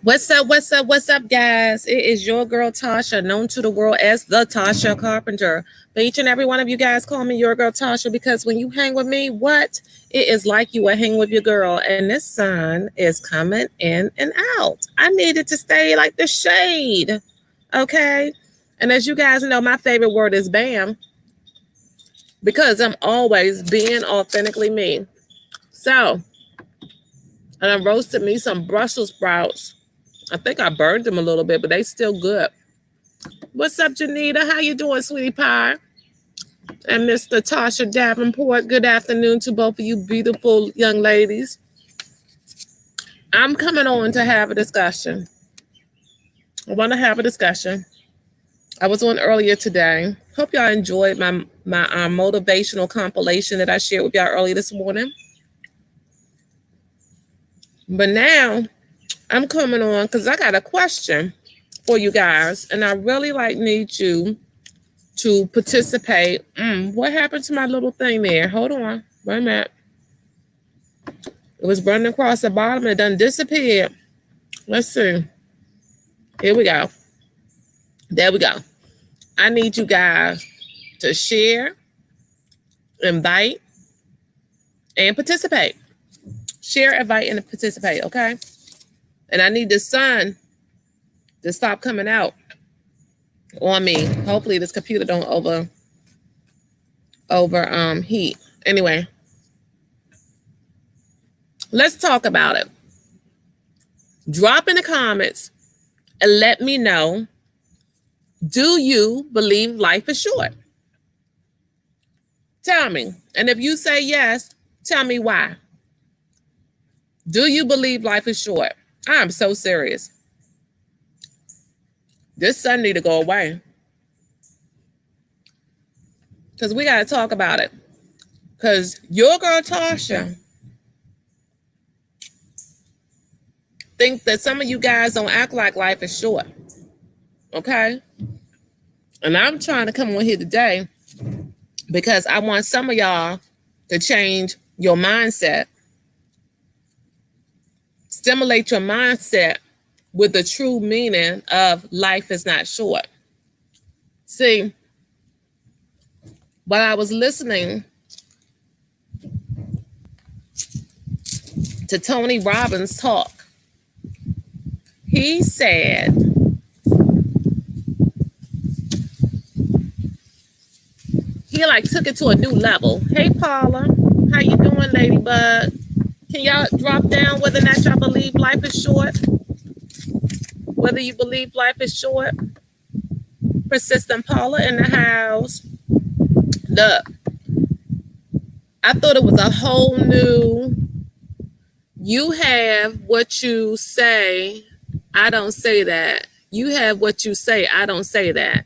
What's up? What's up? What's up, guys? It is your girl Tasha, known to the world as the Tasha Carpenter. But each and every one of you guys call me your girl Tasha because when you hang with me, what? It is like you are hanging with your girl, and this sun is coming in and out. I needed to stay like the shade, okay? And as you guys know, my favorite word is bam because I'm always being authentically me. So, and I roasted me some Brussels sprouts. I think I burned them a little bit, but they still good. What's up, Janita? How you doing, sweetie pie? And Mr. Tasha Davenport, good afternoon to both of you beautiful young ladies. I'm coming on to have a discussion. I want to have a discussion. I was on earlier today. Hope y'all enjoyed my motivational compilation that I shared with y'all earlier this morning. But now I'm coming on because I got a question for you guys, and I really need you to participate. What happened to my little thing there? Hold on. Wait a minute. It was running across the bottom and it done disappeared. Let's see. Here we go. There we go. I need you guys to share, invite, and participate. Share, invite, and participate, okay? And I need the sun to stop coming out on me. Hopefully this computer don't over heat. Anyway, let's talk about it. Drop in the comments and let me know, do you believe life is short? Tell me. And if you say yes, tell me why. Do you believe life is short? I'm so serious. This sun need to go away. Because we got to talk about it. Because your girl Tasha think that some of you guys don't act like life is short. Okay? And I'm trying to come on here today because I want some of y'all to change your mindset. Stimulate your mindset with the true meaning of life is not short. See, while I was listening to Tony Robbins talk, he said, he took it to a new level. Hey, Paula, how you doing, Ladybug? Can y'all drop down whether or not y'all believe life is short? Whether you believe life is short? Persistent Paula in the house. Look, I thought it was a whole new, you have what you say, I don't say that. You have what you say, I don't say that.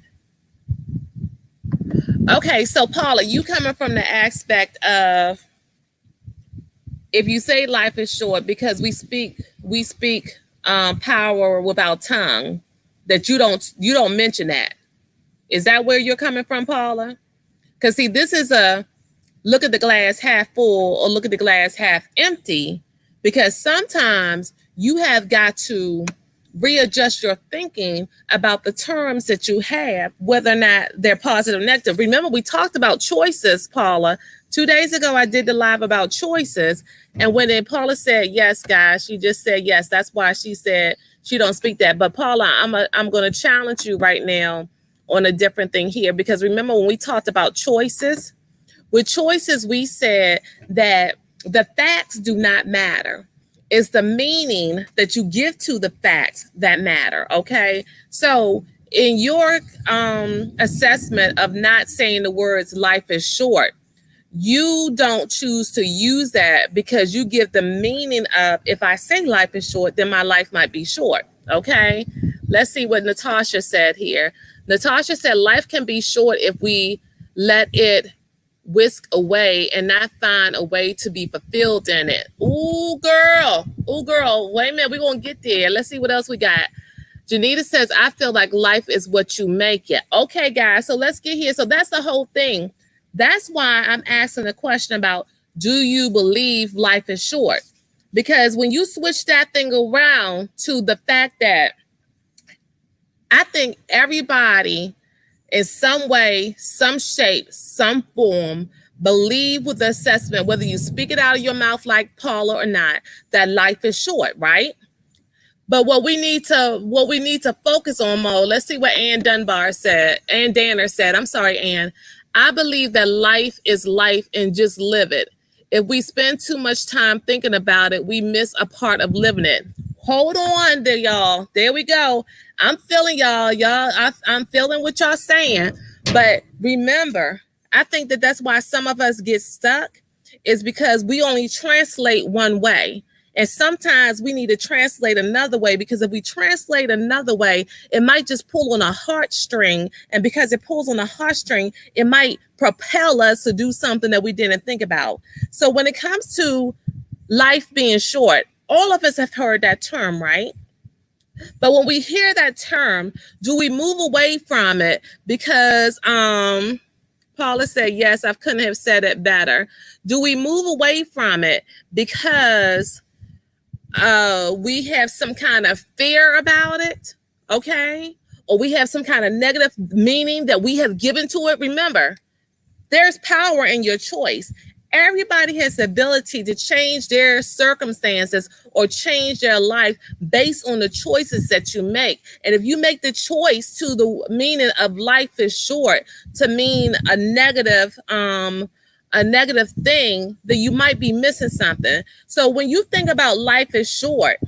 Okay, so Paula, you coming from the aspect of, if you say life is short because we speak power without tongue, that you don't mention that. Is that where you're coming from, Paula? Because see, this is a look at the glass half full or look at the glass half empty, because sometimes you have got to readjust your thinking about the terms that you have, whether or not they're positive or negative. Remember, we talked about choices, Paula. 2 days ago, I did the live about choices. And when Paula said yes, guys, she just said yes. That's why she said she don't speak that. But Paula, I'm going to challenge you right now on a different thing here. Because remember when we talked about choices? With choices, we said that the facts do not matter. It's the meaning that you give to the facts that matter, okay? So in your assessment of not saying the words life is short, you don't choose to use that because you give the meaning of, if I say life is short, then my life might be short, okay? Let's see what Natasha said here. Natasha said life can be short if we let it whisk away and not find a way to be fulfilled in it. Ooh, girl. Wait a minute. We're going to get there. Let's see what else we got. Janita says, I feel like life is what you make it. Okay, guys. So let's get here. So that's the whole thing. That's why I'm asking the question about, do you believe life is short? Because when you switch that thing around to the fact that I think everybody in some way, some shape, some form, believe with the assessment, whether you speak it out of your mouth like Paula or not, that life is short, right? But what we need to focus on, Mo, let's see what Ann Danner said. I'm sorry, Ann. I believe that life is life and just live it. If we spend too much time thinking about it, we miss a part of living it. Hold on there, y'all. There we go. I'm feeling y'all. I'm feeling what y'all saying. But remember, I think that that's why some of us get stuck, is because we only translate one way. And sometimes we need to translate another way, because if we translate another way, it might just pull on a heartstring. And because it pulls on a heartstring, it might propel us to do something that we didn't think about. So when it comes to life being short, all of us have heard that term, right? But when we hear that term, do we move away from it because Paula said, yes, I couldn't have said it better. Do we move away from it because we have some kind of fear about it, okay? Or we have some kind of negative meaning that we have given to it? Remember, there's power in your choice. Everybody has the ability to change their circumstances or change their life based on the choices that you make. And if you make the choice to the meaning of life is short to mean a negative thing, then you might be missing something. So when you think about life is short,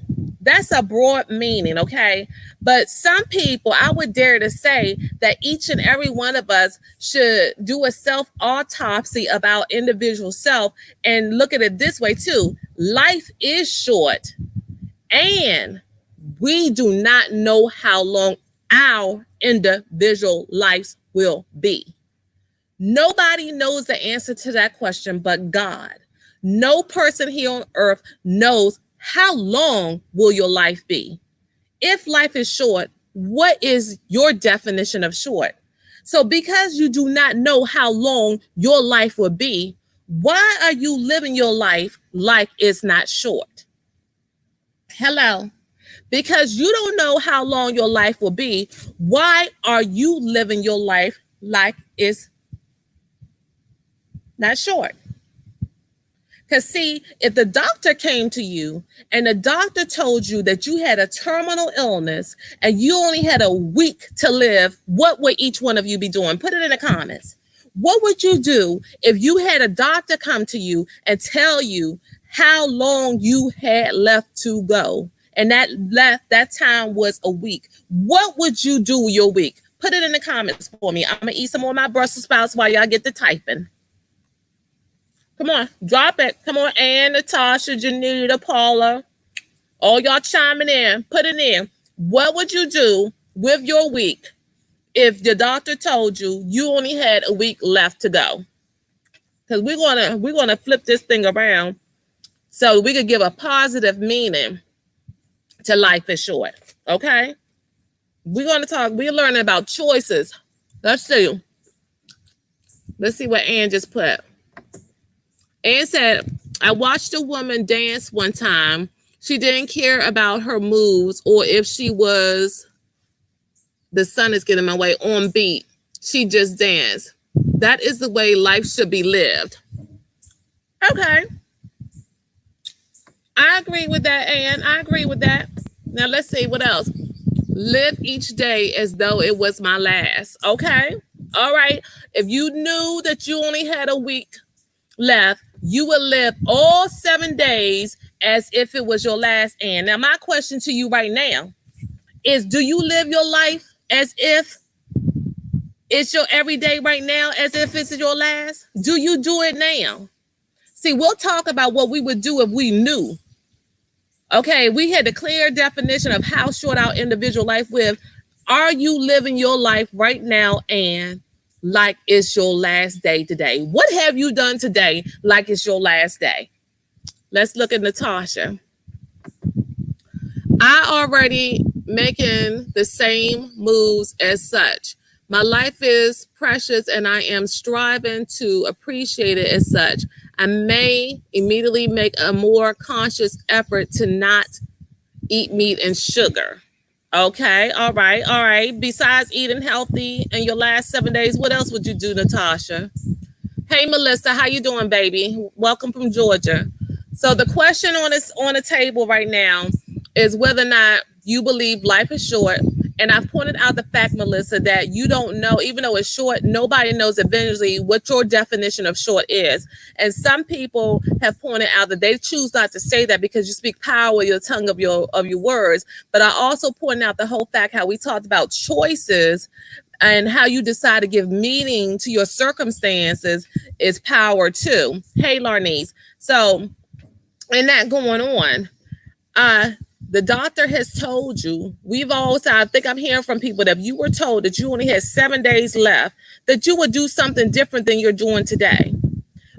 that's a broad meaning, okay? But some people, I would dare to say that each and every one of us should do a self-autopsy of our individual self and look at it this way too. Life is short, and we do not know how long our individual lives will be. Nobody knows the answer to that question but God. No person here on earth knows how long will your life be. If life is short, what is your definition of short? So because you do not know how long your life will be, why are you living your life like it's not short? Hello. Because you don't know how long your life will be, why are you living your life like it's not short? Because see, if the doctor came to you and the doctor told you that you had a terminal illness and you only had a week to live, what would each one of you be doing? Put it in the comments. What would you do if you had a doctor come to you and tell you how long you had left to go? And that time was a week. What would you do with your week? Put it in the comments for me. I'm going to eat some more of my Brussels sprouts while y'all get the typing. Come on, drop it. Come on, Ann, Tasha, Janita, Paula. All y'all chiming in. Put it in. What would you do with your week if the doctor told you you only had a week left to go? Because we're gonna flip this thing around so we could give a positive meaning to life is short. Okay? We're learning about choices. Let's see. Let's see what Ann just put. Ann said, I watched a woman dance one time. She didn't care about her moves or if she was, the sun is getting my way, on beat. She just danced. That is the way life should be lived. Okay. I agree with that, Ann. I agree with that. Now let's see what else. Live each day as though it was my last. Okay. All right. If you knew that you only had a week left, you will live all 7 days as if it was your last. And now my question to you right now is, do you live your life as if it's your everyday right now, as if it's your last? Do you do it now? See, we'll talk about what we would do if we knew. Okay, we had a clear definition of how short our individual life with. Are you living your life right now and like it's your last day today? What have you done today like it's your last day? Let's look at Natasha. I already making the same moves as such. My life is precious and I am striving to appreciate it as such. I may immediately make a more conscious effort to not eat meat and sugar. Okay, all right, all right. Besides eating healthy in your last 7 days, what else would you do, Natasha? Hey, Melissa, how you doing, baby? Welcome from Georgia. So the question on the table right now is whether or not you believe life is short. And I've pointed out the fact, Melissa, that you don't know, even though it's short, nobody knows eventually what your definition of short is. And some people have pointed out that they choose not to say that because you speak power with your tongue of your words. But I also pointed out the whole fact how we talked about choices and how you decide to give meaning to your circumstances is power too. Hey, Larnice. So, and that going on, uh, the doctor has told you, we've always, I think I'm hearing from people that if you were told that you only had 7 days left, that you would do something different than you're doing today.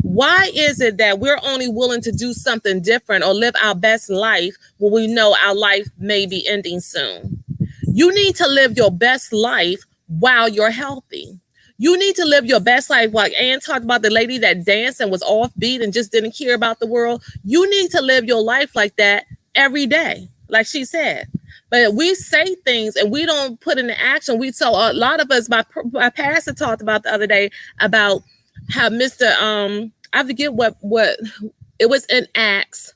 Why is it that we're only willing to do something different or live our best life when we know our life may be ending soon? You need to live your best life while you're healthy. You need to live your best life. Like Ann talked about the lady that danced and was offbeat and just didn't care about the world. You need to live your life like that every day, like she said. But we say things and we don't put into action. We so a lot of us, my pastor talked about the other day about how Mr. I forget what it was in Acts,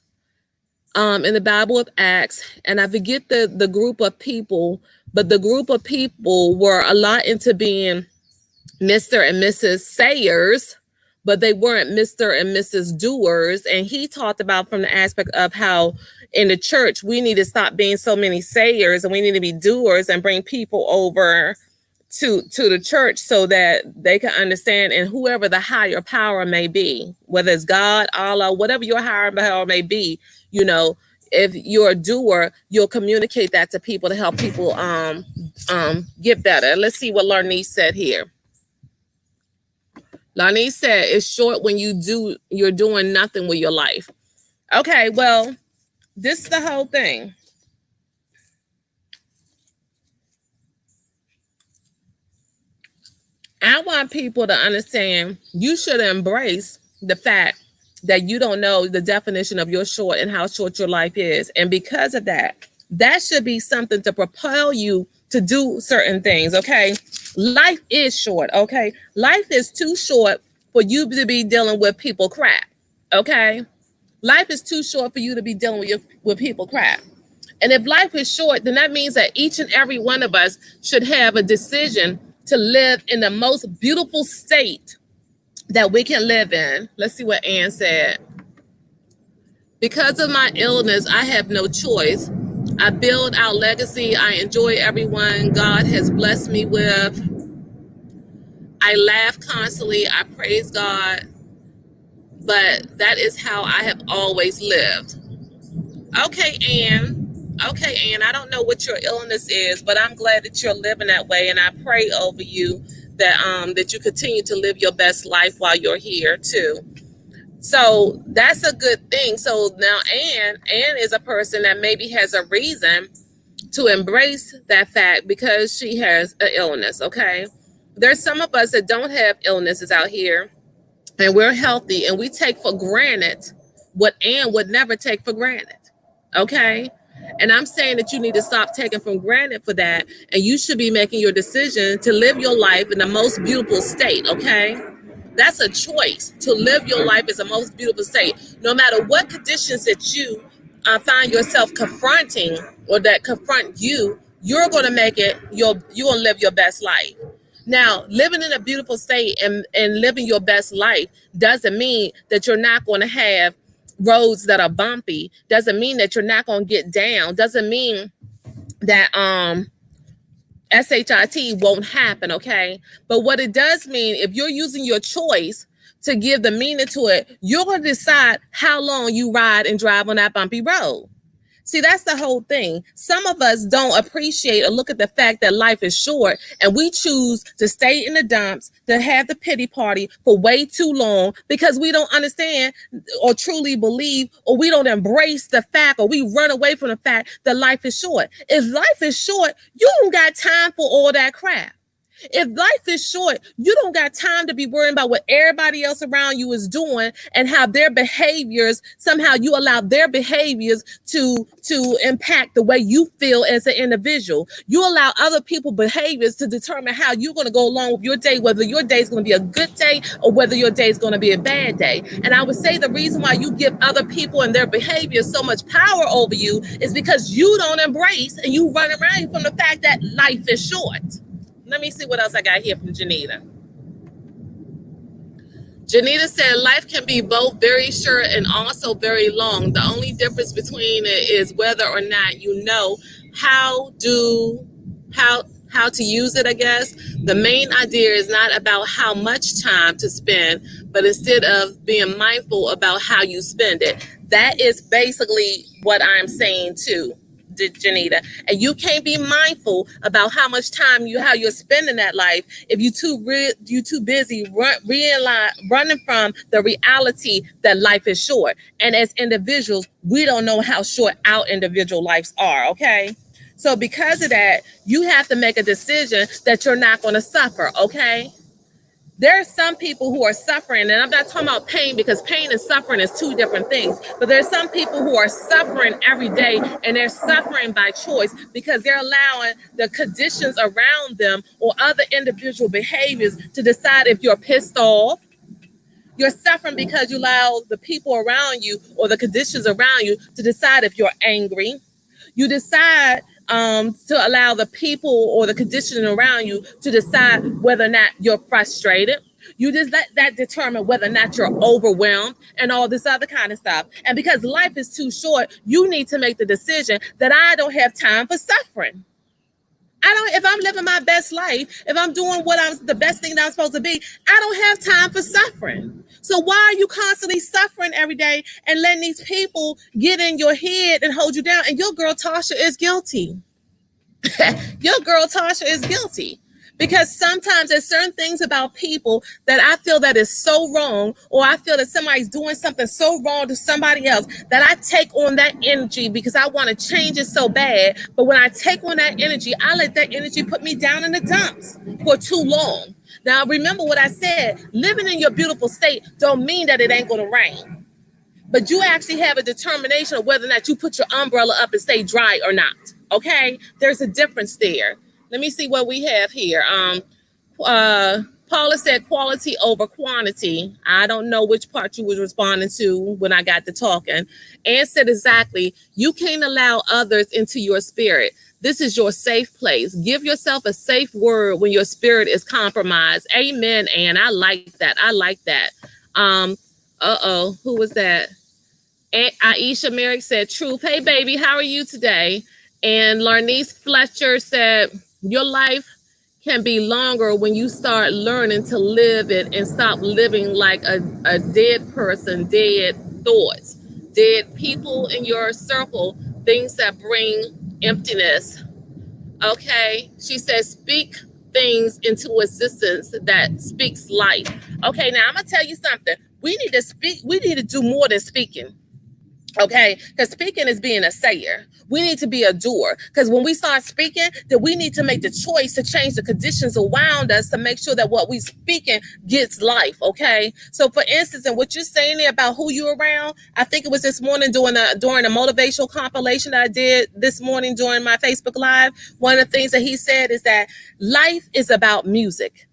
in the Bible of Acts, and I forget the group of people, but the group of people were a lot into being Mr. and Mrs. Sayers, but they weren't Mr. and Mrs. Doers. And he talked about from the aspect of how in the church we need to stop being so many sayers and we need to be doers and bring people over to the church so that they can understand, and whoever the higher power may be, whether it's God, Allah, whatever your higher power may be, you know, if you're a doer, you'll communicate that to people to help people get better. Let's see what Larnice said here. Larnice said it's short when you're doing nothing with your life. Okay, well, this is the whole thing. I want people to understand you should embrace the fact that you don't know the definition of your short and how short your life is. And because of that, that should be something to propel you to do certain things, okay? Life is short, okay? Life is too short for you to be dealing with people crap, okay? Life is too short for you to be dealing with people crap. And if life is short, then that means that each and every one of us should have a decision to live in the most beautiful state that we can live in. Let's see what Ann said. Because of my illness, I have no choice. I build our legacy. I enjoy everyone God has blessed me with. I laugh constantly. I praise God. But that is how I have always lived. Okay, Ann. Okay, Ann, I don't know what your illness is, but I'm glad that you're living that way. And I pray over you that you continue to live your best life while you're here too. So that's a good thing. So now Ann is a person that maybe has a reason to embrace that fact because she has an illness, okay? There's some of us that don't have illnesses out here and we're healthy and we take for granted what Ann would never take for granted, okay? And I'm saying that you need to stop taking for granted for that, and you should be making your decision to live your life in the most beautiful state, okay? That's a choice, to live your life as the most beautiful state. No matter what conditions that you find yourself confronting or that confront you, you're going to make it, you're going to live your best life. Now, living in a beautiful state and living your best life doesn't mean that you're not going to have roads that are bumpy, doesn't mean that you're not going to get down, doesn't mean that SHIT won't happen, okay? But what it does mean, if you're using your choice to give the meaning to it, you're going to decide how long you ride and drive on that bumpy road. See, that's the whole thing. Some of us don't appreciate or look at the fact that life is short, and we choose to stay in the dumps, to have the pity party for way too long because we don't understand or truly believe, or we don't embrace the fact, or we run away from the fact that life is short. If life is short, you don't got time for all that crap. If life is short, you don't got time to be worrying about what everybody else around you is doing and how their behaviors, somehow you allow their behaviors to impact the way you feel as an individual. You allow other people's behaviors to determine how you're going to go along with your day, whether your day is going to be a good day or whether your day is going to be a bad day. And I would say the reason why you give other people and their behavior so much power over you is because you don't embrace and you run around from the fact that life is short. Let me see what else I got here from Janita. Janita said life can be both very short and also very long. The only difference between it is whether or not you know how to use it, I guess. The main idea is not about how much time to spend, but instead of being mindful about how you spend it. That is basically what I'm saying too, Janita. And you can't be mindful about how much time how you're spending that life if you too busy running from the reality that life is short. And as individuals, we don't know how short our individual lives are. Okay. So because of that, you have to make a decision that you're not going to suffer. Okay. There are some people who are suffering, and I'm not talking about pain because pain and suffering is two different things. But there's some people who are suffering every day, and they're suffering by choice because they're allowing the conditions around them or other individual behaviors to decide if you're pissed off. You're suffering because you allow the people around you or the conditions around you to decide if you're angry. You decide to allow the people or the condition around you to decide whether or not you're frustrated. You just let that determine whether or not you're overwhelmed and all this other kind of stuff. And because life is too short, you need to make the decision that I don't have time for suffering. If I'm living my best life, if I'm doing the best thing that I'm supposed to be, I don't have time for suffering. So why are you constantly suffering every day and letting these people get in your head and hold you down? And your girl Tasha is guilty. Your girl Tasha is guilty. Because sometimes there's certain things about people that I feel that is so wrong, or I feel that somebody's doing something so wrong to somebody else that I take on that energy because I want to change it so bad. But when I take on that energy, I let that energy put me down in the dumps for too long. Now, remember what I said, living in your beautiful state don't mean that it ain't going to rain. But you actually have a determination of whether or not you put your umbrella up and stay dry or not. Okay? There's a difference there. Let me see what we have here. Paula said quality over quantity. I don't know which part you was responding to when I got to talking. Ann said exactly, you can't allow others into your spirit. This is your safe place. Give yourself a safe word when your spirit is compromised. Amen, Ann. I like that. I like that. Who was that? Aisha Merrick said truth. Hey, baby, how are you today? And Larnice Fletcher said, your life can be longer when you start learning to live it and stop living like a dead person, dead thoughts, dead people in your circle, things that bring emptiness. Okay. She says, speak things into existence that speaks life. Okay. Now I'm going to tell you something. We need to speak. We need to do more than speaking. Okay, because speaking is being a sayer. We need to be a doer. Because when we start speaking, then we need to make the choice to change the conditions around us to make sure that what we speaking gets life. Okay. So for instance, and what you're saying there about who you're around, I think it was this morning during a motivational compilation that I did this morning during my Facebook Live. One of the things that he said is that life is about music.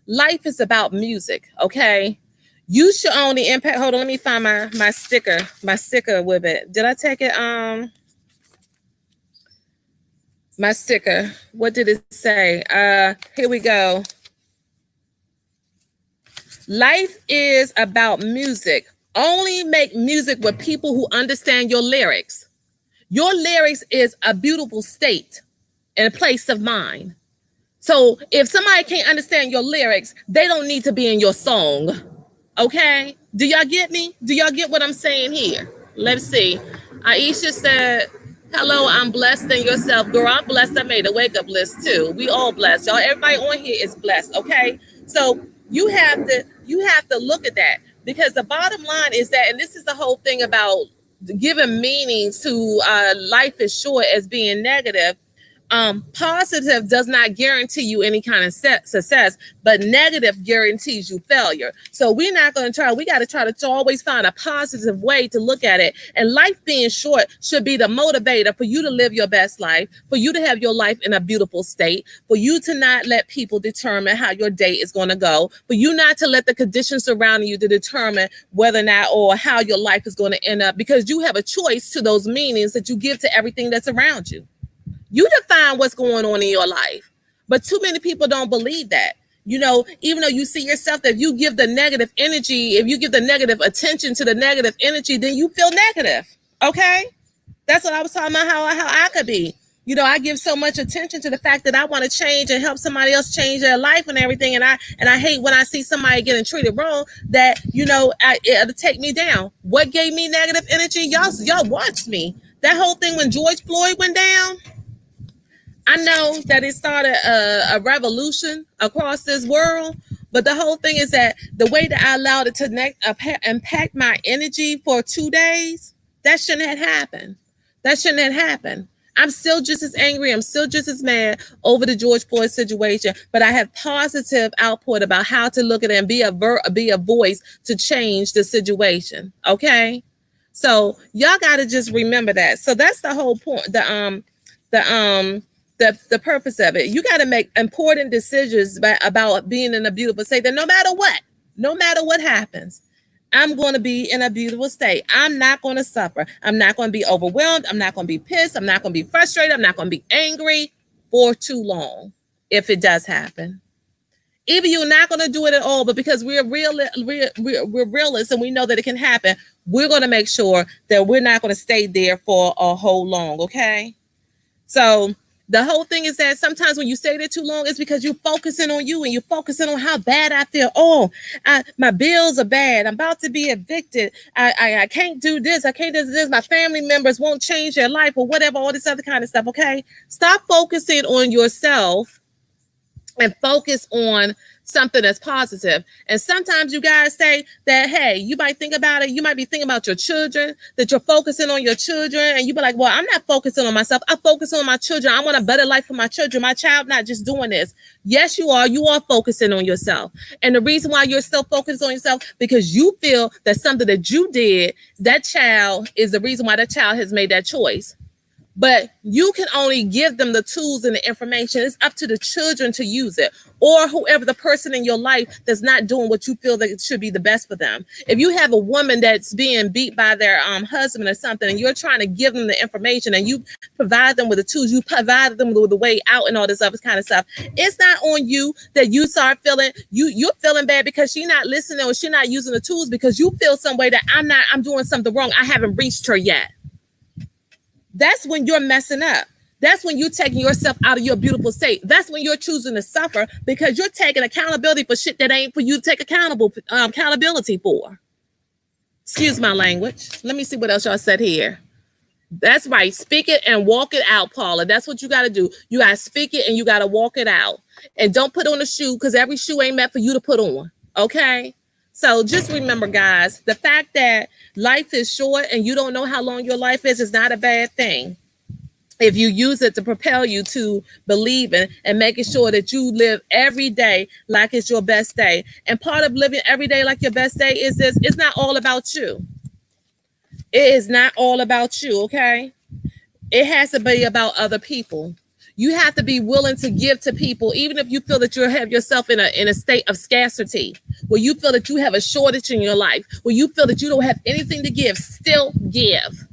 Life is about music. Okay. You should only impact. Hold on, let me find my sticker with it. Did I take it? My sticker. What did it say? Here we go. Life is about music. Only make music with people who understand your lyrics. Your lyrics is a beautiful state and a place of mind. So if somebody can't understand your lyrics, they don't need to be in your song. Okay, do y'all get me? Do y'all get what I'm saying here? Let's see. Aisha said, hello, I'm blessed in yourself. Girl, I'm blessed. I made a wake up list too. We all blessed. Y'all, everybody on here is blessed. Okay, so you have to look at that, because the bottom line is that, and this is the whole thing about giving meaning to life is short as being negative. Positive does not guarantee you any kind of success, but negative guarantees you failure. So we're not going to try. We got to try to always find a positive way to look at it. And life being short should be the motivator for you to live your best life, for you to have your life in a beautiful state, for you to not let people determine how your day is going to go, for you not to let the conditions surrounding you to determine whether or not or how your life is going to end up, because you have a choice to those meanings that you give to everything that's around you. You define what's going on in your life. But too many people don't believe that. You know, even though you see yourself, that if you give the negative energy, if you give the negative attention to the negative energy, then you feel negative. Okay? That's what I was talking about, how I could be. You know, I give so much attention to the fact that I want to change and help somebody else change their life and everything. And I hate when I see somebody getting treated wrong, that, you know, it'll take me down. What gave me negative energy? Y'all watched me. That whole thing when George Floyd went down, I know that it started a revolution across this world, but the whole thing is that the way that I allowed it to impact my energy for 2 days, that shouldn't have happened. That shouldn't have happened. I'm still just as angry. I'm still just as mad over the George Floyd situation, but I have positive output about how to look at it and be a voice to change the situation. Okay, so y'all got to just remember that. So that's the whole point. The purpose of it. You got to make important decisions about being in a beautiful state, that no matter what happens, I'm going to be in a beautiful state. I'm not going to suffer. I'm not going to be overwhelmed. I'm not going to be pissed. I'm not going to be frustrated. I'm not going to be angry for too long if it does happen. Either you're not going to do it at all, but because we're realists and we know that it can happen, we're going to make sure that we're not going to stay there for a whole long, okay? So the whole thing is that sometimes when you stay there too long, it's because you're focusing on you and you're focusing on how bad I feel. Oh, my bills are bad. I'm about to be evicted. I can't do this. I can't do this. My family members won't change their life or whatever, all this other kind of stuff, okay? Stop focusing on yourself and focus on something that's positive. And sometimes you guys say that, hey, you might think about it. You might be thinking about your children, that you're focusing on your children. And you be like, well, I'm not focusing on myself. I focus on my children. I want a better life for my children. My child not just doing this. Yes, you are. You are focusing on yourself. And the reason why you're still focused on yourself, because you feel that something that you did, that child is the reason why that child has made that choice. But you can only give them the tools and the information. It's up to the children to use it, or whoever the person in your life that's not doing what you feel that it should be the best for them. If you have a woman that's being beat by their husband or something, and you're trying to give them the information and you provide them with the tools, you provide them with the way out and all this other kind of stuff, it's not on you that you start feeling, you're feeling bad because she's not listening or she's not using the tools, because you feel some way that I'm doing something wrong. I haven't reached her yet. That's when you're messing up. That's when you're taking yourself out of your beautiful state. That's when you're choosing to suffer, because you're taking accountability for shit that ain't for you to take accountability for. Excuse my language. Let me see what else y'all said here. That's right. Speak it and walk it out, Paula. That's what you got to do. You got to speak it and you got to walk it out. And don't put on a shoe, because every shoe ain't meant for you to put on. Okay? So just remember, guys, the fact that life is short and you don't know how long your life is not a bad thing. If you use it to propel you to believing and making sure that you live every day like it's your best day. And part of living every day like your best day is this: it's not all about you. It is not all about you, okay? It has to be about other people. You have to be willing to give to people, even if you feel that you have yourself in a state of scarcity, where you feel that you have a shortage in your life, where you feel that you don't have anything to give. Still give.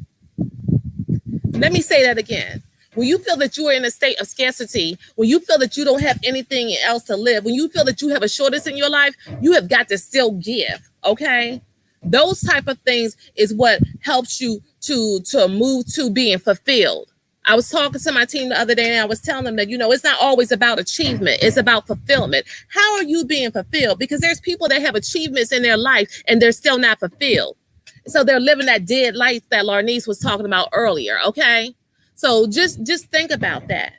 Let me say that again. When you feel that you are in a state of scarcity, when you feel that you don't have anything else to live, when you feel that you have a shortage in your life, you have got to still give, okay? Those type of things is what helps you to move to being fulfilled. I was talking to my team the other day and I was telling them that, you know, it's not always about achievement. It's about fulfillment. How are you being fulfilled? Because there's people that have achievements in their life and they're still not fulfilled. So they're living that dead life that Larnice was talking about earlier, okay? So just think about that.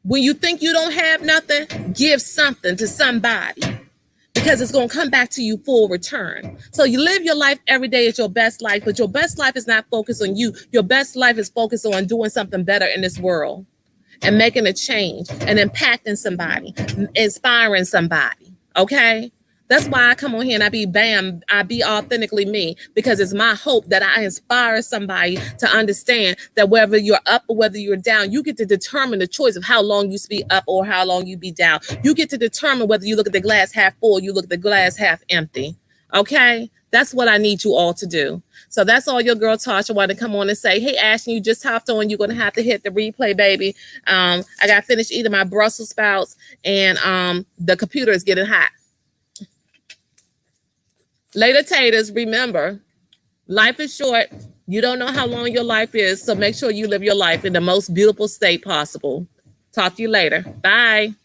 When you think you don't have nothing, give something to somebody, because it's going to come back to you full return. So you live your life every day as your best life, but your best life is not focused on you. Your best life is focused on doing something better in this world. and making a change and impacting somebody, inspiring somebody. Okay. That's why I come on here and I be authentically me, because it's my hope that I inspire somebody to understand that whether you're up or whether you're down, you get to determine the choice of how long you be up or how long you be down. You get to determine whether you look at the glass half full or you look at the glass half empty. Okay? That's what I need you all to do. So that's all your girl Tasha wanted to come on and say, hey, Ashton, you just hopped on. You're going to have to hit the replay, baby. I got to finish eating my Brussels sprouts, and the computer is getting hot. Later, taters, remember, life is short. You don't know how long your life is, so make sure you live your life in the most beautiful state possible. Talk to you later. Bye.